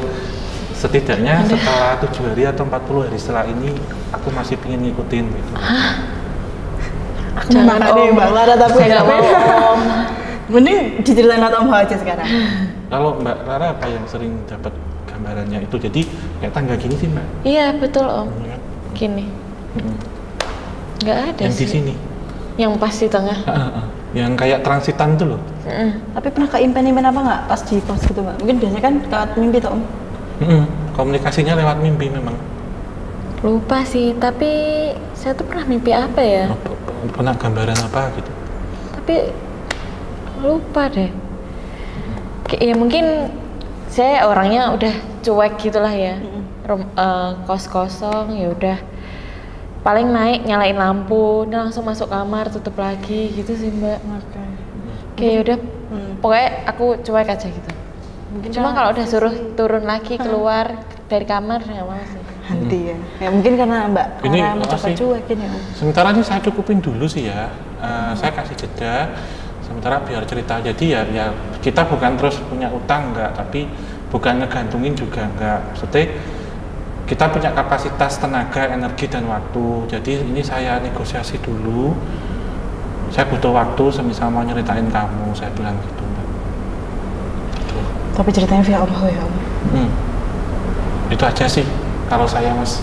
Setidaknya setelah 7 hari atau 40 hari setelah ini aku masih pengen ngikutin gitu. Aku jangan nih Mbak Clara tapi saya nggak mau Om. Mending diceritain atau Om aja sekarang. Kalau Mbak Clara apa yang sering dapat gambarannya itu? Jadi kayak tangga gini sih Mbak? Iya betul Om. Gini. Nggak ada yang sih. di sini? Yang pas di tengah. Yang kayak transitan itu loh. Tapi pernah keimpen-impen apa nggak pas di pos gitu Mbak? Mungkin biasanya kan lewat mimpi tuh Om. Komunikasinya lewat mimpi memang. Lupa sih, tapi saya tuh pernah mimpi apa ya? Pernah gambaran apa gitu? Tapi lupa deh. Ya mungkin saya orangnya udah cuek gitulah ya. Kos kosong ya udah. Paling naik nyalain lampu, dia langsung masuk kamar tutup lagi gitu sih Mbak. Kayak udah, pokoknya aku cuek aja gitu. Mungkin cuma kalau udah suruh turun lagi keluar dari kamar nggak mau sih. Henti ya. Ya mungkin karena Mbak Ini Clara mencoba cuekin ya. Sementara ini saya cukupin dulu sih ya. Saya kasih jeda. Sementara biar cerita. Jadi ya kita bukan terus punya utang enggak, tapi bukan ngegantungin juga enggak. Maksudnya kita punya kapasitas tenaga, energi dan waktu. Jadi ini saya negosiasi dulu. Saya butuh waktu semisal mau nyeritain kamu, saya bilang gitu. Tapi ceritanya via Allah ya Om. Itu aja sih kalau saya Mas.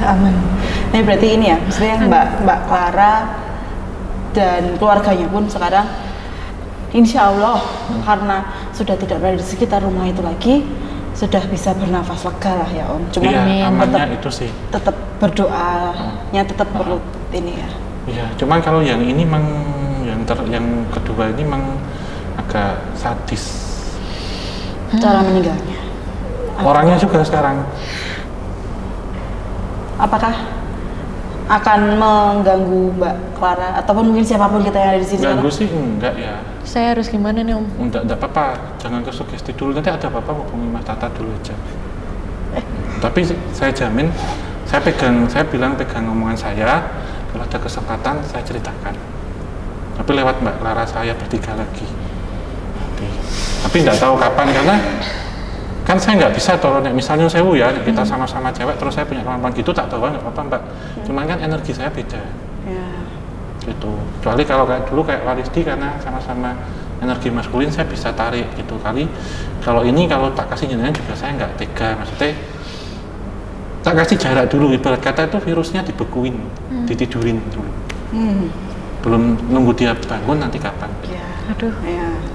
Aman. Nah berarti ini ya, maksudnya Mbak Clara dan keluarganya pun sekarang insya Allah karena sudah tidak berada di sekitar rumah itu lagi, sudah bisa bernafas lega lah ya Om. Cuma amannya itu sih. Tetap berdoanya tetap perlu ini ya. Iya, cuman kalau yang ini yang kedua ini agak sadis. Cara meninggalnya. Orangnya juga sekarang. Apakah akan mengganggu Mbak Clara ataupun mungkin siapapun kita yang ada di sini? Ganggu sih enggak ya. Saya harus gimana nih Om? Enggak apa-apa, jangan ke sugesti dulu. Nanti ada apa-apa hubungi Mas Tata dulu aja. Tapi saya jamin, saya bilang pegang omongan saya. Kalau ada kesempatan saya ceritakan. Tapi lewat Mbak Clara saya bertiga lagi. Tapi enggak tahu kapan karena kan saya nggak bisa kalau misalnya sewu ya kita sama-sama cewek terus saya punya kemampuan gitu tak tahu nggak apa-apa Mbak. Cuman kan energi saya beda. Gitu. Kecuali kalau kayak dulu kayak Warisdi karena sama-sama energi maskulin saya bisa tarik gitu kali. Kalau ini kalau tak kasih jenengan juga saya nggak tega, maksudnya tak kasih jarak dulu, ibarat kata itu virusnya dibekuin, ditidurin dulu. Belum nunggu dia bangun nanti kapan. Aduh.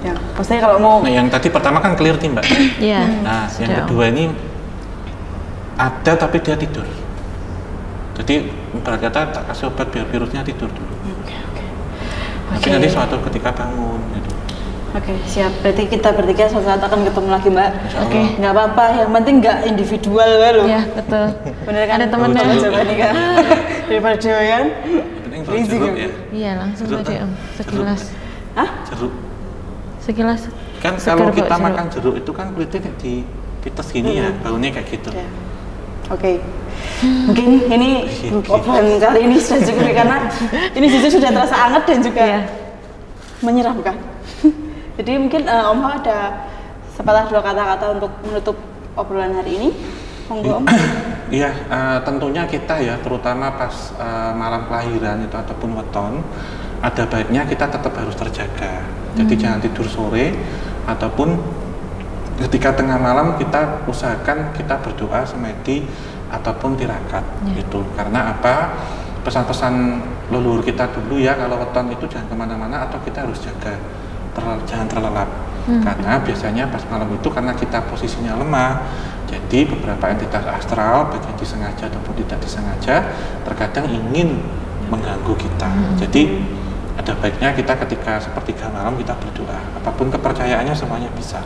Ya. Maksudnya kalau mau. Nah yang tadi pertama kan clear nih Mbak. Iya. Nah yang kedua ini ada tapi dia tidur. Jadi ibarat kata tak kasih obat biar virusnya tidur dulu. Tapi nanti suatu ketika bangun gitu. Oke, siap. Berarti kita bertiga suatu saat akan ketemu lagi Mbak. Oke. Nggak apa-apa, yang penting nggak individual loh. Iya betul. Bener kan? Ada temennya. Coba nih kan. Daripada doyan. Jeruk ya. Iya langsung aja Om. Sekilas. Hah? Jeruk. Sekilas. Kan kalau kita makan jeruk itu kan kulitnya di tes gini ya, baunya kayak gitu. Ya. Oke. Mungkin ini obrolan kali ini sudah cukup ya, karena ini jujur sudah terasa hangat dan juga menyeramkan. Jadi mungkin Om Ho ada sepatah dua kata-kata untuk menutup obrolan hari ini. Monggo Om. Iya, tentunya kita ya, terutama pas malam kelahiran itu ataupun weton, ada baiknya kita tetap harus terjaga. Jadi jangan tidur sore ataupun ketika tengah malam kita usahakan kita berdoa semedi ataupun tirakat gitu. Karena apa? Pesan-pesan leluhur kita dulu ya, kalau weton itu jangan kemana-mana atau kita harus jaga, jangan terlelap. Karena biasanya pas malam itu karena kita posisinya lemah, jadi beberapa entitas astral baik yang disengaja ataupun tidak disengaja terkadang ingin mengganggu kita. Jadi ada baiknya kita ketika sepertiga malam kita berdoa, apapun kepercayaannya semuanya bisa.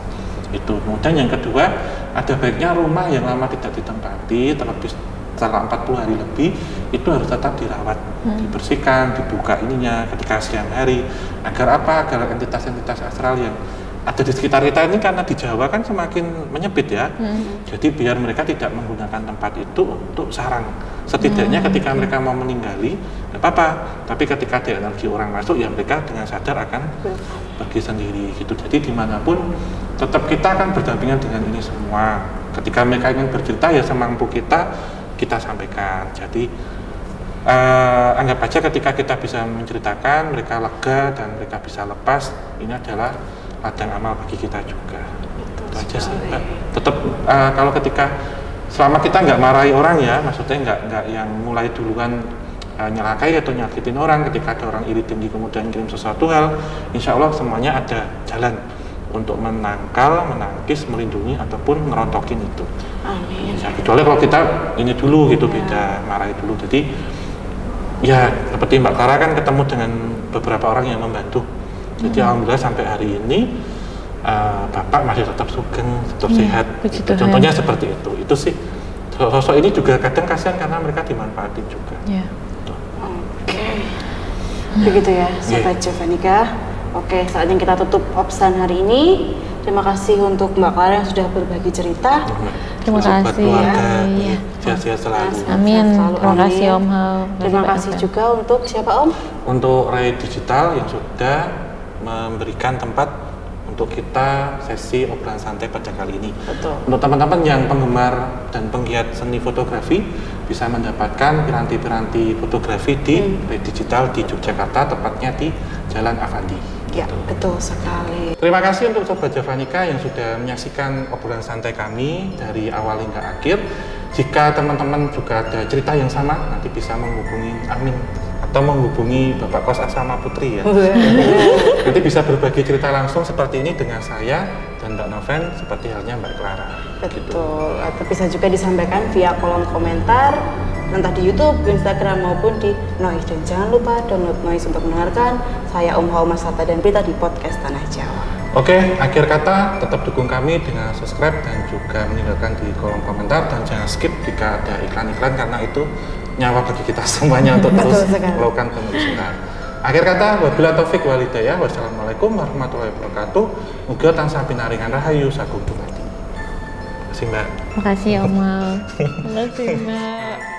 Itu. Kemudian yang kedua, ada baiknya rumah yang lama tidak ditempati, terlebih setelah 40 hari lebih, itu harus tetap dirawat, dibersihkan, dibuka ininya ketika siang hari, agar apa? Agar entitas-entitas astral yang ada di sekitar kita ini, karena di Jawa kan semakin menyempit ya, jadi biar mereka tidak menggunakan tempat itu untuk sarang. Setidaknya ketika mereka mau meninggali, tidak apa-apa, tapi ketika ada energi orang masuk, ya mereka dengan sadar akan pergi sendiri gitu. Jadi dimanapun tetap kita akan berdampingan dengan ini semua. Ketika mereka ingin bercerita ya semampu kita sampaikan. Jadi anggap aja ketika kita bisa menceritakan, mereka lega dan mereka bisa lepas, ini adalah ladang amal bagi kita juga. Itu aja sih, Mbak. Tetap kalau ketika selama kita nggak marahi orang ya, maksudnya nggak yang mulai duluan nyelakai atau nyakitin orang, ketika ada orang iri tinggi kemudian kirim sesuatu hal, insya Allah semuanya ada jalan untuk menangkal, menangkis, melindungi ataupun ngerontokin itu. Amin. Ya, kecuali kalau kita ini dulu gitu, beda, marahi dulu. Jadi ya seperti Mbak Clara kan ketemu dengan beberapa orang yang membantu. Jadi alhamdulillah sampai hari ini Bapak masih tetap sugeng, tetap sehat. Gitu. Contohnya seperti itu. Itu sih sosok ini juga kadang kasihan karena mereka dimanfaatin juga. Oke. Begitu ya, Sobat Javanika. Oke, saatnya kita tutup obsan hari ini. Terima kasih untuk Mbak Clara yang sudah berbagi cerita. Terima kasih. Sehat-sehat selalu. Amin. Terima kasih Om Hao. Terima kasih juga untuk siapa Om? Untuk Ray Digital yang sudah memberikan tempat untuk kita sesi obrolan santai pada kali ini. Betul. Untuk teman-teman yang penggemar dan penggiat seni fotografi bisa mendapatkan piranti-piranti fotografi di Ray Digital di Yogyakarta, tepatnya di Jalan Avandi. Ya, betul sekali. Terima kasih untuk Sobat Javanika yang sudah menyaksikan obrolan santai kami dari awal hingga akhir. Jika teman-teman juga ada cerita yang sama, nanti bisa menghubungi Amin atau menghubungi Bapak Kos Asama Putri ya. Nanti bisa berbagi cerita langsung seperti ini dengan saya dan Mbak Noven, seperti halnya Mbak Clara. Betul. Gitu. Atau bisa juga disampaikan via kolom komentar, entah di YouTube, Instagram maupun di Noise. Dan jangan lupa download Noise untuk mendengarkan saya Om Hao, Mas Hatta dan Prita di podcast Tanah Jawa. Oke, akhir kata tetap dukung kami dengan subscribe dan juga meninggalkan di kolom komentar, dan jangan skip jika ada iklan-iklan karena itu nyawa bagi kita semuanya untuk terus melakukan penelusuran. Akhir kata, wabillahi taufik wal hidayah. Wassalamualaikum warahmatullahi wabarakatuh. Muga tansah pinaringan rahayu sagung dumadi. Terima kasih Mbak. Terima kasih Om Hao. Terima kasih Mbak.